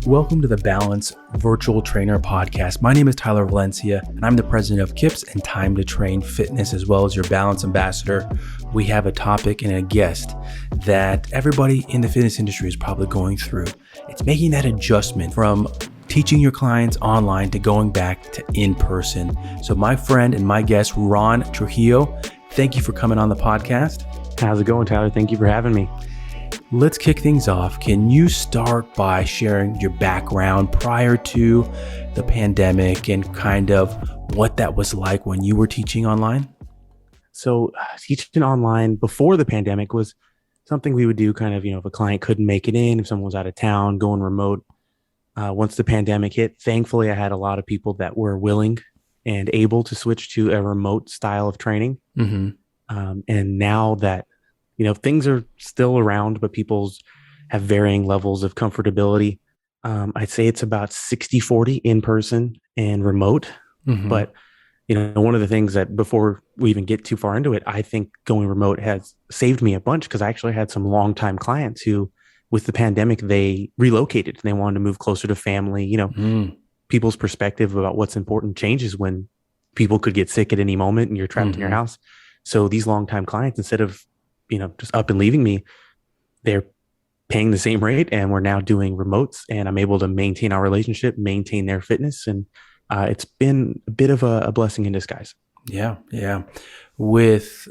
Welcome to the Balance Virtual Trainer Podcast. My name is Tyler Valencia, and I'm the president of KIPS and Time to Train Fitness, as well as your Balance Ambassador. We have a topic and a guest that everybody in the fitness industry is probably going through. It's making that adjustment from teaching your clients online to going back to in-person. So my friend and my guest, Ron Trujillo, thank you for coming on the podcast. How's it going, Tyler? Thank you for having me. Let's kick things off. Can you start by sharing your background prior to the pandemic and kind of what that was like when you were teaching online? So teaching online before the pandemic was something we would do kind of, if a client couldn't make it in, if someone was out of town, going remote. Once the pandemic hit, thankfully, I had a lot of people that were willing and able to switch to a remote style of training. Mm-hmm. And now that things are still around, but people's have varying levels of comfortability. I'd say it's about 60-40 in person and remote. Mm-hmm. But, one of the things that before we even get too far into it, I think going remote has saved me a bunch because I actually had some longtime clients who, with the pandemic, they relocated and they wanted to move closer to family. People's perspective about what's important changes when people could get sick at any moment and you're trapped in your house. So these longtime clients, instead of just up and leaving me, they're paying the same rate and we're now doing remotes and I'm able to maintain our relationship, maintain their fitness. And it's been a bit of a blessing in disguise. Yeah. With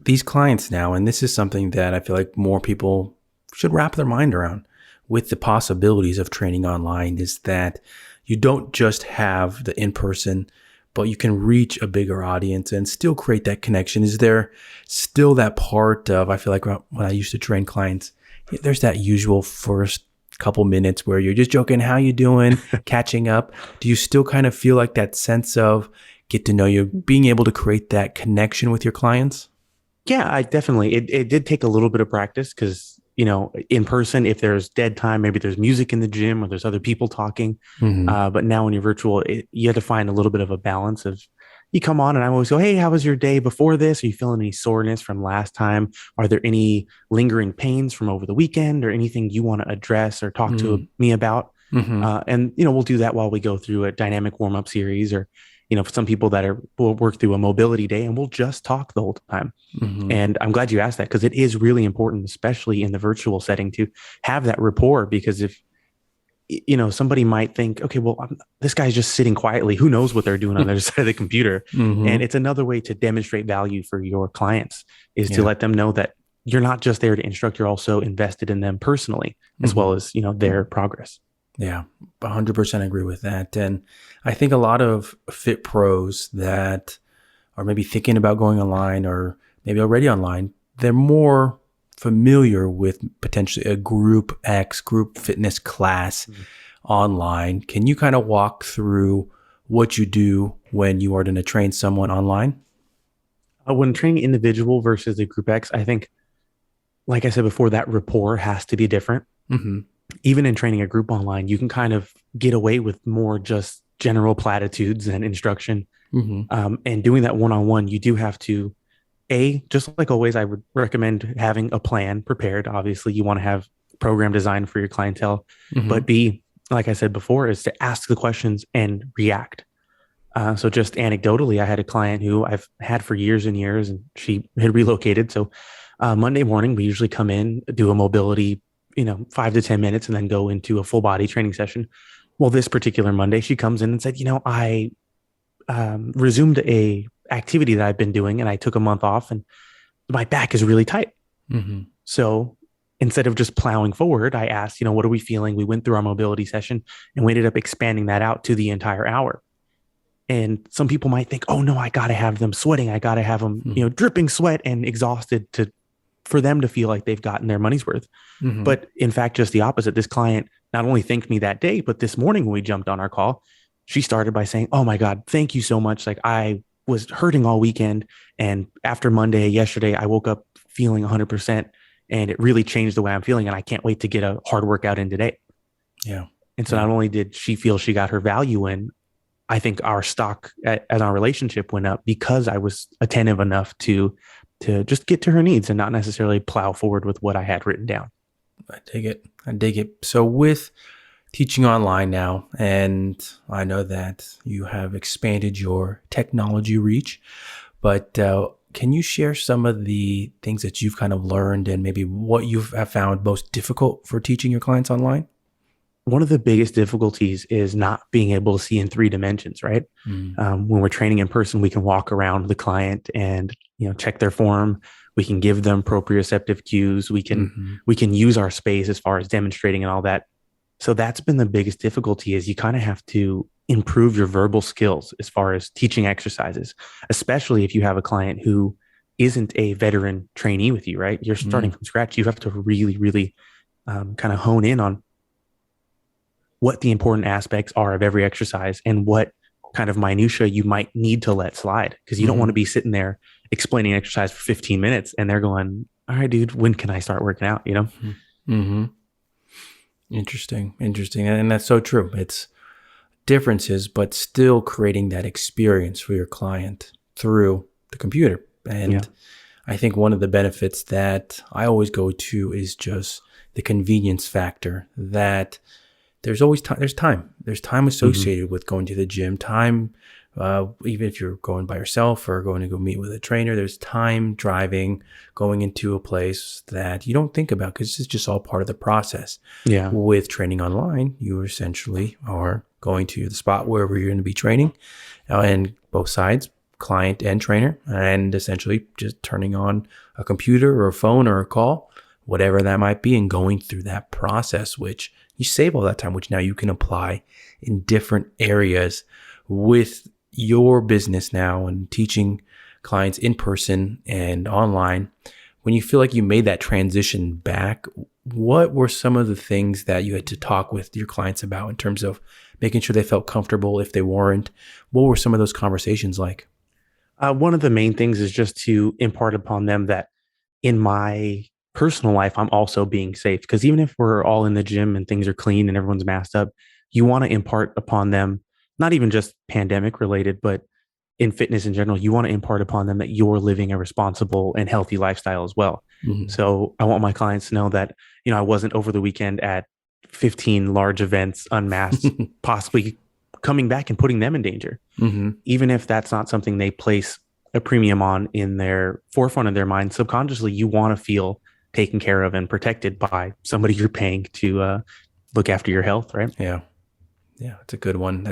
these clients now, and this is something that I feel like more people should wrap their mind around with the possibilities of training online, is that you don't just have the in-person, but you can reach a bigger audience and still create that connection. Is there still that part of, I feel like when I used to train clients, there's that usual first couple minutes where you're just joking, how you doing, catching up. Do you still kind of feel like that sense of get to know you, being able to create that connection with your clients? Yeah, I definitely, it did take a little bit of practice because, in person, if there's dead time, maybe there's music in the gym or there's other people talking. Mm-hmm. But now when you're virtual, you have to find a little bit of a balance of, you come on and I always go, hey, how was your day before this? Are you feeling any soreness from last time? Are there any lingering pains from over the weekend or anything you want to address or talk to me about? Mm-hmm. And we'll do that while we go through a dynamic warm-up series, or for some people that will work through a mobility day, and we'll just talk the whole time. Mm-hmm. And I'm glad you asked that because it is really important, especially in the virtual setting, to have that rapport. Because if somebody might think, okay, well, this guy's just sitting quietly, who knows what they're doing on the other side of the computer. Mm-hmm. And it's another way to demonstrate value for your clients is to let them know that you're not just there to instruct, you're also invested in them personally, as well as their progress. Yeah, 100% agree with that. And I think a lot of fit pros that are maybe thinking about going online or maybe already online, they're more familiar with potentially a group fitness class online. Can you kind of walk through what you do when you are going to train someone online? When training individual versus a group X, I think, like I said before, that rapport has to be different. Mm-hmm. Even in training a group online, you can kind of get away with more just general platitudes and instruction. Mm-hmm. And doing that one-on-one, you do have to, just like always, I would recommend having a plan prepared. Obviously, you want to have a program designed for your clientele. Mm-hmm. But B, like I said before, is to ask the questions and react. So just anecdotally, I had a client who I've had for years and years, and she had relocated. So Monday morning, we usually come in, do a mobility 5 to 10 minutes and then go into a full body training session. Well, this particular Monday, she comes in and said, I resumed a activity that I've been doing and I took a month off and my back is really tight. Mm-hmm. So instead of just plowing forward, I asked, what are we feeling? We went through our mobility session and we ended up expanding that out to the entire hour. And some people might think, oh no, I got to have them sweating. I got to have them, dripping sweat and exhausted for them to feel like they've gotten their money's worth. Mm-hmm. But in fact, just the opposite. This client not only thanked me that day, but this morning when we jumped on our call, she started by saying, oh my God, thank you so much. Like I was hurting all weekend. And after Monday, yesterday, I woke up feeling 100% and it really changed the way I'm feeling. And I can't wait to get a hard workout in today. Yeah. And so not only did she feel she got her value in, I think our stock as our relationship went up because I was attentive enough to just get to her needs and not necessarily plow forward with what I had written down. I dig it. I dig it. So with teaching online now, and I know that you have expanded your technology reach, but can you share some of the things that you've kind of learned and maybe what you have found most difficult for teaching your clients online? One of the biggest difficulties is not being able to see in three dimensions, right? Mm, When we're training in person, we can walk around the client and check their form. We can give them proprioceptive cues. hmm We can use our space as far as demonstrating and all that. So that's been the biggest difficulty is you kind of have to improve your verbal skills as far as teaching exercises, especially if you have a client who isn't a veteran trainee with you, right? You're starting mm, from scratch. You have to really, really kind of hone in on what the important aspects are of every exercise and what kind of minutia you might need to let slide because you don't want to hmm be sitting there explaining exercise for 15 minutes and they're going, all right, dude, when can I start working out? hmm Interesting. Interesting. And that's so true. It's differences, but still creating that experience for your client through the computer. Yeah. And I think one of the benefits that I always go to is just the convenience factor that there's always time. There's time Mm-hmm. associated with going to the gym. Time, even if you're going by yourself or going to go meet with a trainer, there's time driving, going into a place that you don't think about because it's just all part of the process. Yeah. With training online, you essentially are going to the spot wherever you're going to be training, and both sides, client and trainer, and essentially just turning on a computer or a phone or a call, whatever that might be, and going through that process, which you save all that time, which now you can apply in different areas with your business now and teaching clients in person and online. When you feel like you made that transition back, what were some of the things that you had to talk with your clients about in terms of making sure they felt comfortable if they weren't? What were some of those conversations like? One of the main things is just to impart upon them that in my personal life, I'm also being safe. Because even if we're all in the gym and things are clean and everyone's masked up, you want to impart upon them, not even just pandemic related, but in fitness in general, you want to impart upon them that you're living a responsible and healthy lifestyle as well. Mm-hmm. So I want my clients to know that, I wasn't over the weekend at 15 large events unmasked, possibly coming back and putting them in danger. mm-hmm. Even if that's not something they place a premium on in their forefront of their mind, subconsciously, you want to feel taken care of and protected by somebody you're paying to look after your health, right? Yeah. Yeah. It's a good one.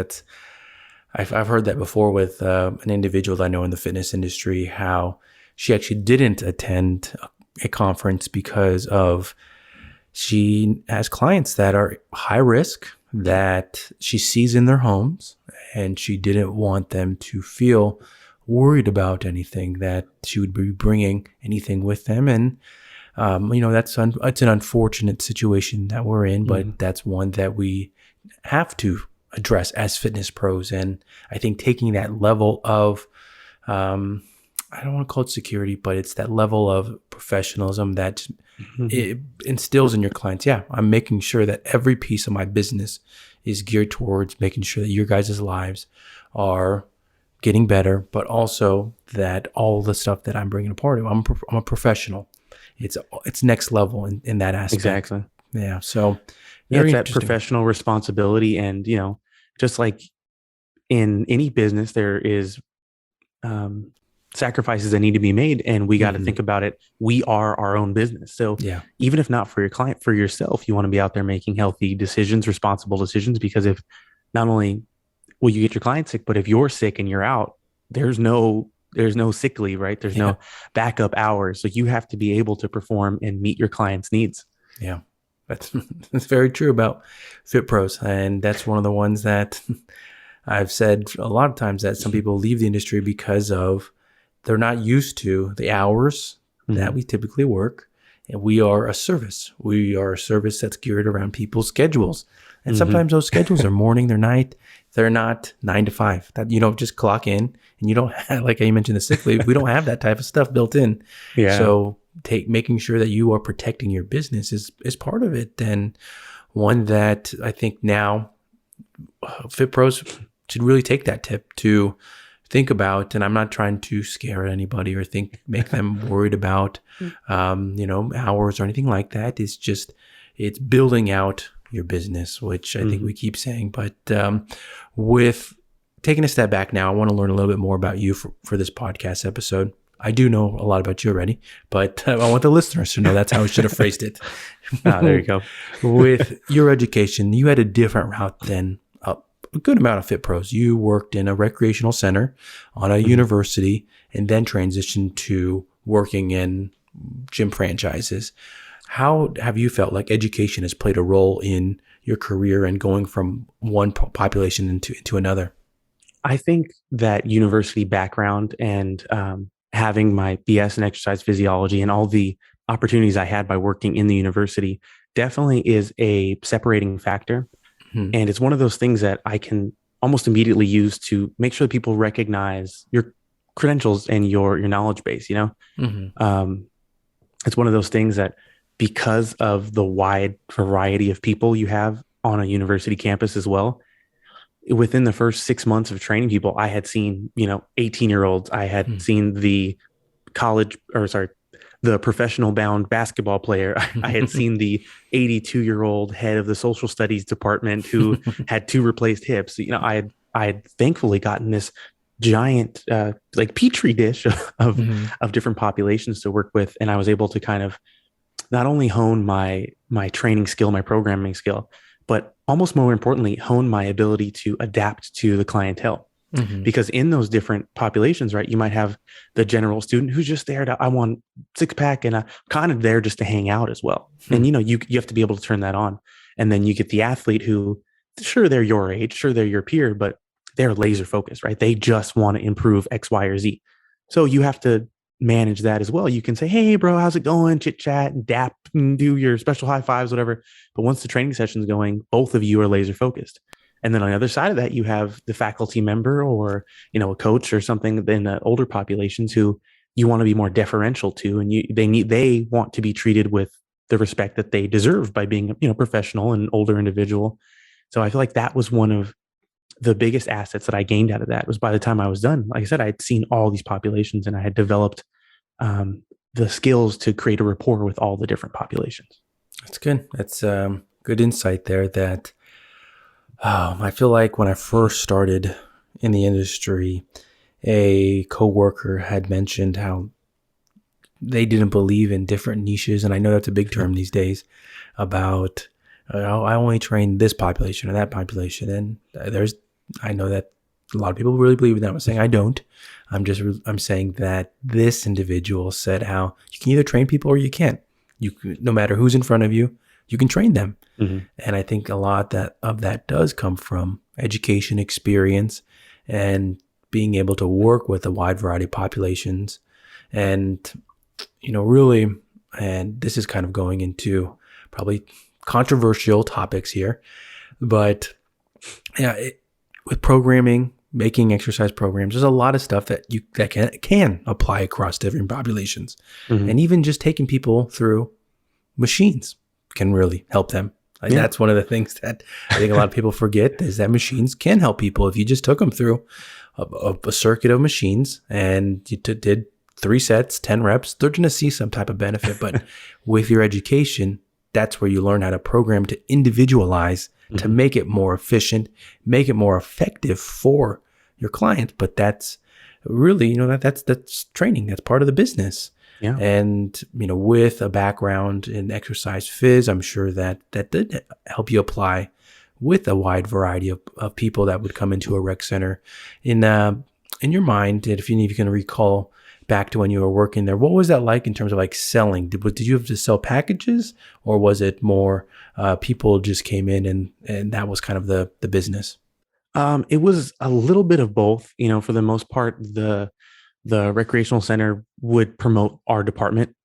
I've heard that before with an individual that I know in the fitness industry, how she actually didn't attend a conference because of she has clients that are high risk that she sees in their homes, and she didn't want them to feel worried about anything, that she would be bringing anything with them. And it's an unfortunate situation that we're in, Mm-hmm. but that's one that we have to address as fitness pros. And I think taking that level of, I don't want to call it security, but it's that level of professionalism that Mm-hmm. it instills in your clients. Yeah, I'm making sure that every piece of my business is geared towards making sure that your guys' lives are getting better, but also that all the stuff that I'm bringing a part of, I'm a professional. It's next level in that aspect. Exactly. Yeah. So Yeah, very it's that interesting. professional responsibility. And, just like in any business, there is um, sacrifices that need to be made. And we got to hmm think about it. We are our own business. So Yeah. even if not for your client, for yourself, you want to be out there making healthy decisions, responsible decisions, because if not only will you get your client sick, but if you're sick and you're out, there's no sick leave, right? There's Yeah. no backup hours. So you have to be able to perform and meet your client's needs. Yeah. That's that's very true about Fit Pros. And that's one of the ones that I've said a lot of times that some people leave the industry because of they're not used to the hours that Mhm. we typically work. And we are a service. We are a service that's geared around people's schedules. And Mhm. sometimes those schedules are morning, they're night. They're not 9 to 5. That you don't just clock in and you don't have, like I mentioned, the sick leave. We don't have that type of stuff built in. Yeah. So making sure that you are protecting your business is part of it. And one that I think now Fit Pros should really take that tip to think about, and I'm not trying to scare anybody or make them worried about, hours or anything like that. It's just, it's building out your business, which I think we keep saying. But with taking a step back now, I want to learn a little bit more about you for this podcast episode. I do know a lot about you already, but I want the listeners to know that's how I should have phrased it. There you go. With your education, you had a different route than a good amount of fit pros. You worked in a recreational center on a university and then transitioned to working in gym franchises. How have you felt like education has played a role in your career and going from one population into another? I think that university background and having my BS in exercise physiology and all the opportunities I had by working in the university definitely is a separating factor. And it's one of those things that I can almost immediately use to make sure that people recognize your credentials and your knowledge base. It's one of those things that, because of the wide variety of people you have on a university campus as well, within the first 6 months of training people, I had seen, 18-year-olds. I had seen the the professional bound basketball player. I had seen the 82-year-old head of the social studies department who had 2 replaced hips. I had thankfully gotten this giant like petri dish of different populations to work with, and I was able to kind of not only hone my training skill, my programming skill, but almost more importantly, hone my ability to adapt to the clientele. Because in those different populations, right, you might have the general student who's just there I want 6-pack, and I'm kind of there just to hang out as well. And, you have to be able to turn that on. And then you get the athlete who, sure, they're your age, sure, they're your peer, but they're laser focused, right? They just want to improve X, Y, or Z. So you have to manage that as well. You can say, hey, bro, how's it going? Chit chat and dap and do your special high fives, whatever. But once the training session's going, both of you are laser focused. And then on the other side of that, you have the faculty member or, a coach or something in the older populations who you want to be more deferential to, and they want to be treated with the respect that they deserve by being, professional and older individual. So I feel like that was one of the biggest assets that I gained out of that. Was by the time I was done, like I said, I had seen all these populations and I had developed the skills to create a rapport with all the different populations. That's good. That's good insight there. That I feel like when I first started in the industry, a coworker had mentioned how they didn't believe in different niches. And I know that's a big term these days about, I only train this population or that population. And I know that a lot of people really believe in that. I'm saying I don't. I'm saying that this individual said how you can either train people or you can't. No matter who's in front of you, you can train them. And I think a lot of that does come from education, experience, and being able to work with a wide variety of populations. And, really, and this is kind of going into probably controversial topics here, but yeah, with programming, making exercise programs, there's a lot of stuff that can apply across different populations. And even just taking people through machines can really help them. That's one of the things that I think a lot of people forget, is that machines can help people. If you just took them through a circuit of machines and you did 3 sets, 10 reps, they're going to see some type of benefit. But with your education, that's where you learn how to program to individualize, to make it more efficient, make it more effective for your client. But that's really, that's training. That's part of the business. Yeah. And, with a background in exercise phys, I'm sure that did help you apply with a wide variety of people that would come into a rec center. In your mind, if you can recall back to when you were working there, what was that like in terms of like selling? Did you have to sell packages, or was it more people just came in and that was kind of the business? It was a little bit of both. For the most part, the recreational center would promote our department.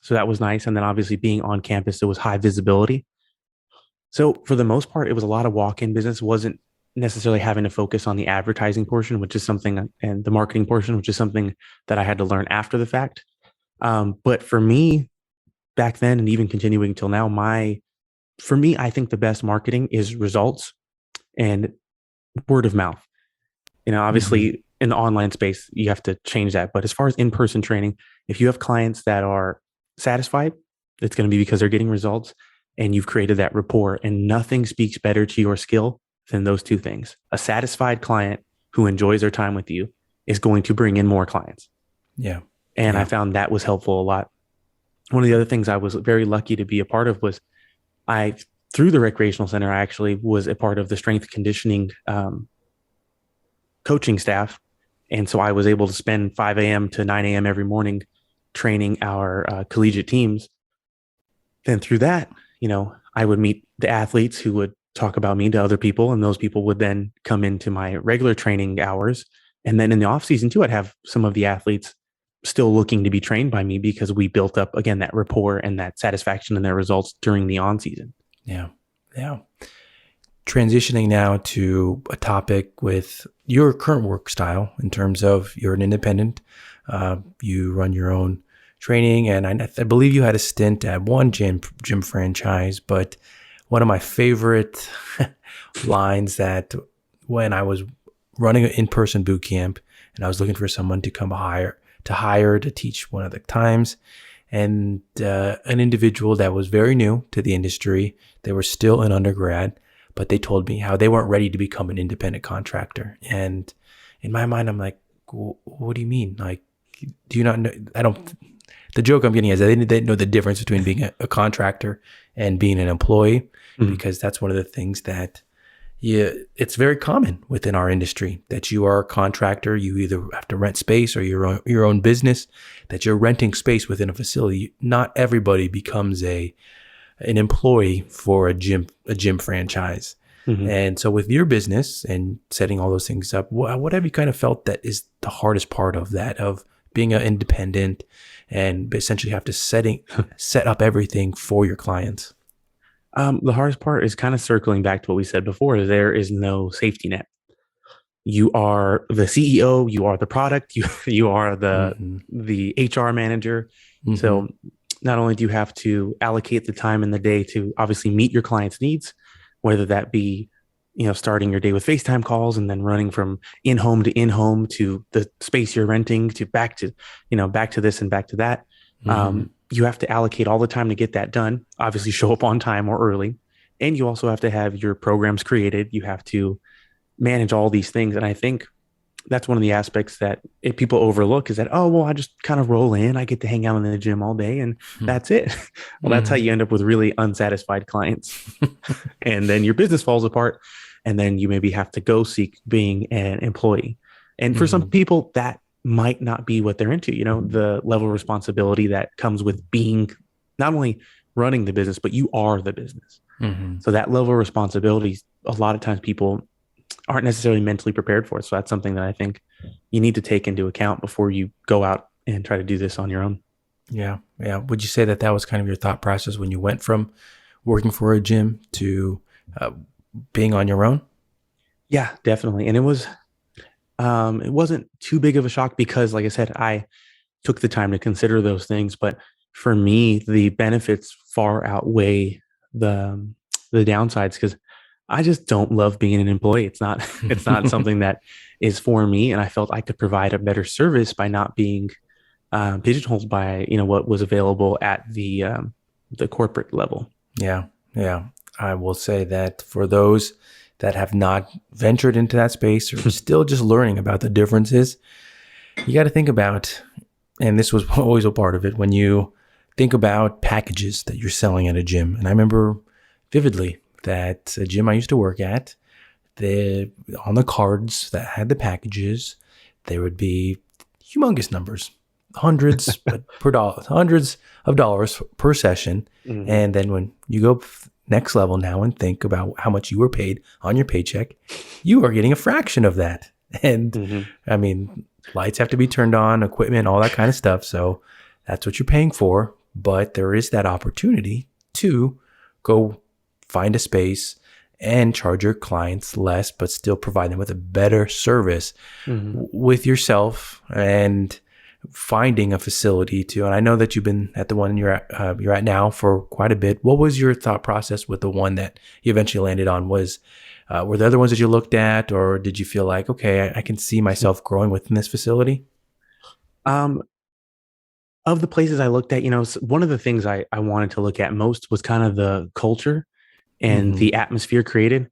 So that was nice. And then obviously being on campus, there was high visibility. So for the most part, it was a lot of walk-in business. It wasn't necessarily having to focus on the advertising portion, which is something, and the marketing portion, which is something that I had to learn after the fact. But for me, back then, and even continuing till now, for me, I think the best marketing is results and word of mouth. Obviously, in the online space, you have to change that. But as far as in-person training, if you have clients that are satisfied, it's going to be because they're getting results and you've created that rapport. And nothing speaks better to your skill than those two things. A satisfied client who enjoys their time with you is going to bring in more clients. Yeah. And Yeah. I found that was helpful a lot. One of the other things I was very lucky to be a part of was through the recreational center, I actually was a part of the strength conditioning coaching staff. And so I was able to spend 5 a.m. to 9 a.m. every morning training our collegiate teams. Then through that, I would meet the athletes who would talk about me to other people, and those people would then come into my regular training hours. And then in the off season too, I'd have some of the athletes still looking to be trained by me because we built up, again, that rapport and that satisfaction in their results during the on season. Yeah. Yeah. Transitioning now to a topic with your current work style in terms of you're an independent, you run your own training, and I believe you had a stint at one gym franchise, but one of my favorite lines that when I was running an in-person boot camp and I was looking for someone to hire to teach one of the times, and an individual that was very new to the industry, they were still an undergrad, but they told me how they weren't ready to become an independent contractor. And in my mind, I'm like, what do you mean? Like, do you not know? The joke I'm getting is they didn't know the difference between being a contractor and being an employee, because that's one of the things that it's very common within our industry that you are a contractor. You either have to rent space or your own business, that you're renting space within a facility. Not everybody becomes an employee for a gym franchise. And so with your business and setting all those things up, what have you kind of felt that is the hardest part of that, of being an independent and essentially have to set up everything for your clients? The hardest part is kind of circling back to what we said before. There is no safety net. You are the CEO, you are the product, you are the HR manager. So not only do you have to allocate the time in the day to obviously meet your clients' needs, whether that be, starting your day with FaceTime calls and then running from in-home to the space you're renting to back to this and back to that. You have to allocate all the time to get that done, obviously show up on time or early. And you also have to have your programs created. You have to manage all these things. And I think that's one of the aspects that people overlook is that, oh, well, I just kind of roll in. I get to hang out in the gym all day and that's it. Well, that's how you end up with really unsatisfied clients. And then your business falls apart. And then you maybe have to go seek being an employee. And for some people, that might not be what they're into, the level of responsibility that comes with being not only running the business, but you are the business. So that level of responsibility, a lot of times people aren't necessarily mentally prepared for it. So that's something that I think you need to take into account before you go out and try to do this on your own. Yeah. Yeah. Would you say that was kind of your thought process when you went from working for a gym to being on your own? Yeah, definitely. And it wasn't too big of a shock because, like I said, I took the time to consider those things. But for me, the benefits far outweigh the downsides, because I just don't love being an employee. It's not something that is for me. And I felt I could provide a better service by not being pigeonholed by, what was available at the corporate level. Yeah. Yeah. I will say that for those that have not ventured into that space or still just learning about the differences, you got to think about, and this was always a part of it, when you think about packages that you're selling at a gym. And I remember vividly that a gym I used to work at, on the cards that had the packages, there would be humongous numbers, hundreds of dollars per session. And then when you go next level now and think about how much you were paid on your paycheck, you are getting a fraction of that. And I mean, lights have to be turned on, equipment, all that kind of stuff. So that's what you're paying for. But there is that opportunity to go find a space and charge your clients less, but still provide them with a better service with yourself. And finding a facility to, and I know that you've been at the one you're at now for quite a bit. What was your thought process with the one that you eventually landed on? Were there other ones that you looked at, or did you feel like, okay, I can see myself growing within this facility? Um, of the places I looked at, one of the things I wanted to look at most was kind of the culture and Mm-hmm. the atmosphere created,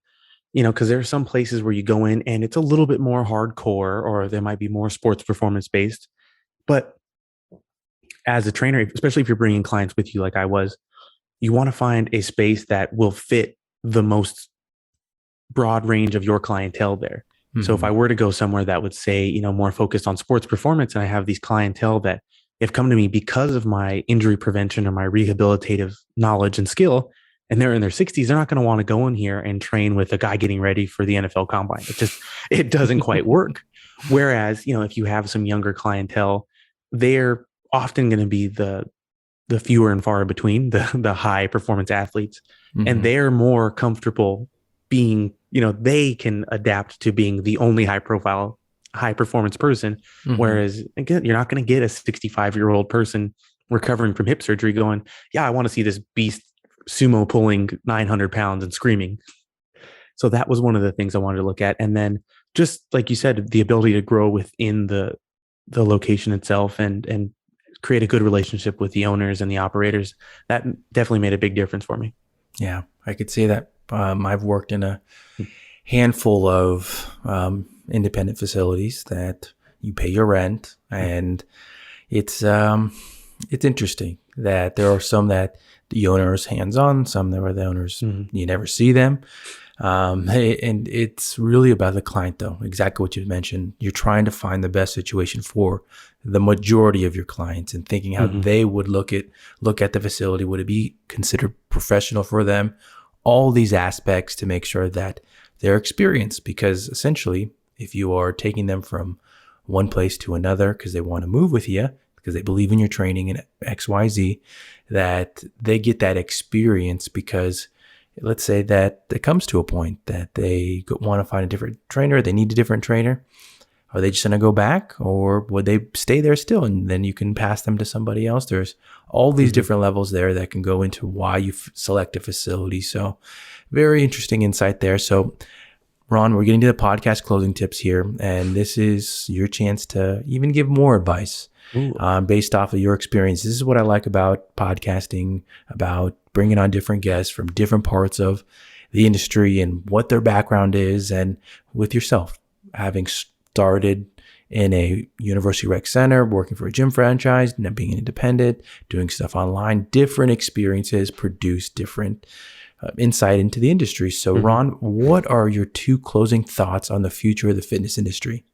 because there are some places where you go in and it's a little bit more hardcore, or there might be more sports performance based. But as a trainer, especially if you're bringing clients with you, like I was, you want to find a space that will fit the most broad range of your clientele there. So if Mm-hmm. I were to go somewhere that would say, more focused on sports performance, and I have these clientele that have come to me because of my injury prevention or my rehabilitative knowledge and skill, and they're in their 60s, they're not going to want to go in here and train with a guy getting ready for the NFL combine. It doesn't quite work. Whereas, if you have some younger clientele, they're often going to be the fewer and far between, the high performance athletes, and Mm-hmm. they're more comfortable being, they can adapt to being the only high profile, high performance person. Mm-hmm. Whereas again, you're not going to get a 65-year-old person recovering from hip surgery going, yeah, I want to see this beast sumo pulling 900 pounds and screaming. So that was one of the things I wanted to look at. And then just like you said, the ability to grow within the location itself and create a good relationship with the owners and the operators, that definitely made a big difference for me. Yeah, I could see that. I've worked in a handful of independent facilities that you pay your rent, and it's interesting that there are some that the owner is hands-on, some that where the owners Mm-hmm. you never see them. And it's really about the client, though. Exactly what you mentioned. You're trying to find the best situation for the majority of your clients, and thinking how Mm-hmm. they would look at the facility. Would it be considered professional for them? All these aspects to make sure that their experience, because essentially, if you are taking them from one place to another because they want to move with you, because they believe in your training and XYZ, that they get that experience. Because let's say that it comes to a point that they want to find a different trainer, they need a different trainer. Are they just going to go back, or would they stay there still? And then you can pass them to somebody else. There's all these Mm-hmm. different levels there that can go into why you select a facility. So very interesting insight there. So Ron, we're getting to the podcast closing tips here, and this is your chance to even give more advice Ooh. based off of your experience. This is what I like about podcasting, about bringing on different guests from different parts of the industry and what their background is. And with yourself, having started in a university rec center, working for a gym franchise, and then being independent, doing stuff online, different experiences produce different insight into the industry. So, Mm-hmm. Ron, what are your two closing thoughts on the future of the fitness industry?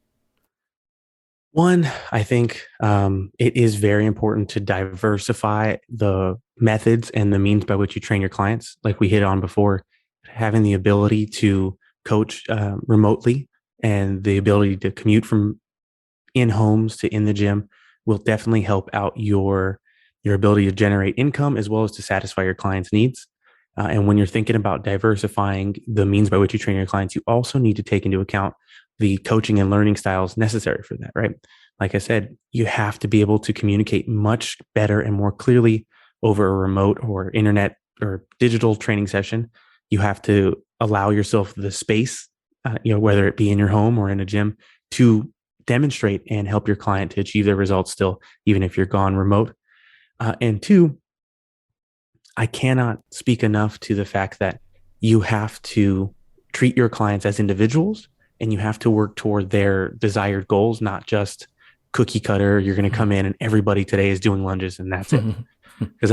One, I think it is very important to diversify the methods and the means by which you train your clients. Like we hit on before, having the ability to coach remotely and the ability to commute from in homes to in the gym will definitely help out your ability to generate income as well as to satisfy your clients' needs. And when you're thinking about diversifying the means by which you train your clients, you also need to take into account the coaching and learning styles necessary for that, right? Like I said, you have to be able to communicate much better and more clearly over a remote or internet or digital training session. You have to allow yourself the space, whether it be in your home or in a gym, to demonstrate and help your client to achieve their results still, even if you're gone remote. And two, I cannot speak enough to the fact that you have to treat your clients as individuals and you have to work toward their desired goals, not just cookie cutter. You're going to come in and everybody today is doing lunges and that's it. Because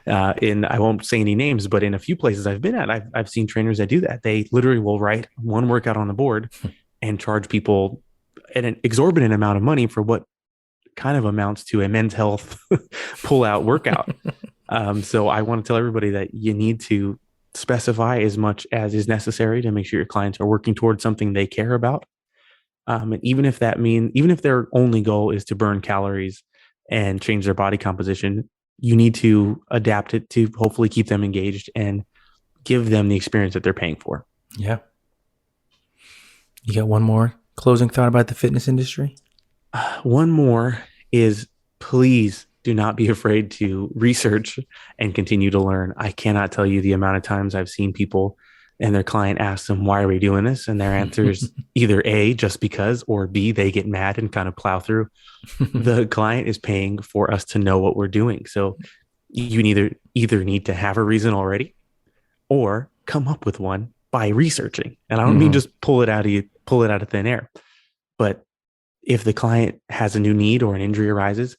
I won't say any names, but in a few places I've been at, I've seen trainers that do that. They literally will write one workout on the board and charge people an exorbitant amount of money for what kind of amounts to a men's health pull out workout. So I want to tell everybody that you need to specify as much as is necessary to make sure your clients are working towards something they care about. And even if their only goal is to burn calories and change their body composition, you need to adapt it to hopefully keep them engaged and give them the experience that they're paying for. Yeah. You got one more closing thought about the fitness industry? One more is please do not be afraid to research and continue to learn. I cannot tell you the amount of times I've seen people and their client asks them, why are we doing this? And their answer is either A, just because, or B, they get mad and kind of plow through. The client is paying for us to know what we're doing. So you either need to have a reason already or come up with one by researching. And I don't mean just pull it out of thin air. But if the client has a new need or an injury arises,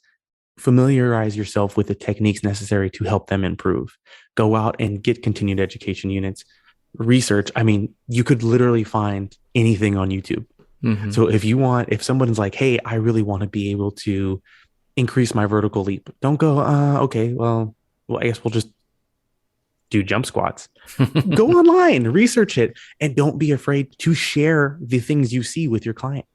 familiarize yourself with the techniques necessary to help them improve. Go out and get continued education units. Research. I mean, you could literally find anything on YouTube. So if someone's like, hey, I really want to be able to increase my vertical leap, don't go, okay, well, I guess we'll just do jump squats. Go online, research it, and don't be afraid to share the things you see with your client.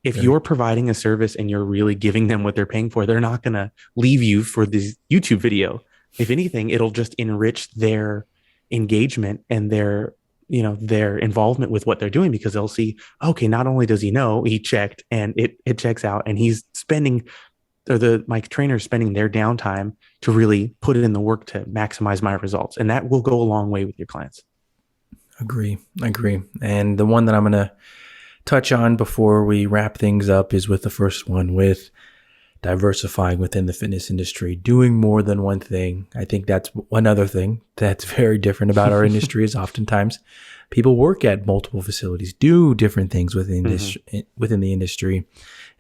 If you're providing a service and you're really giving them what they're paying for, they're not going to leave you for this YouTube video. If anything, it'll just enrich their engagement and their involvement with what they're doing, because they'll see, okay, not only does he know, he checked and it checks out, and he's spending, or my trainer's spending their downtime to really put it in the work to maximize my results. And that will go a long way with your clients. Agree. And the one that I'm going to touch on before we wrap things up is with the first one, with diversifying within the fitness industry, doing more than one thing. I think that's another thing that's very different about our industry is oftentimes people work at multiple facilities, do different things within the industry.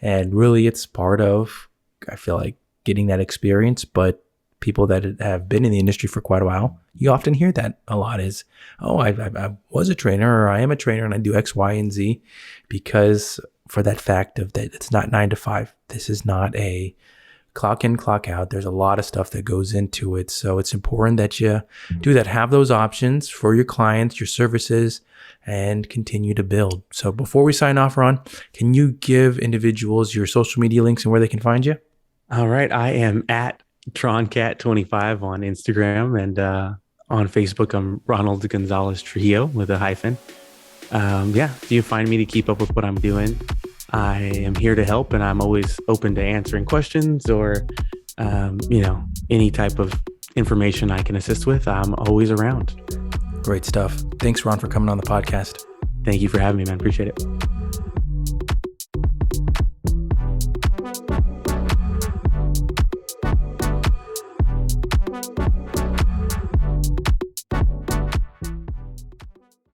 And really it's part of, I feel like, getting that experience. But people that have been in the industry for quite a while, you often hear that a lot is, oh, I was a trainer, or I am a trainer and I do X, Y, and Z, because for that fact of that it's not 9 to 5. This is not a clock in, clock out. There's a lot of stuff that goes into it. So it's important that you do that, have those options for your clients, your services, and continue to build. So before we sign off, Ron, can you give individuals your social media links and where they can find you? All right. I am at TronCat25 on Instagram, and on Facebook, I'm Ronald Gonzalez Trujillo with a hyphen. Do you find me to keep up with what I'm doing? I am here to help, and I'm always open to answering questions or, any type of information I can assist with. I'm always around. Great stuff. Thanks, Ron, for coming on the podcast. Thank you for having me, man. Appreciate it.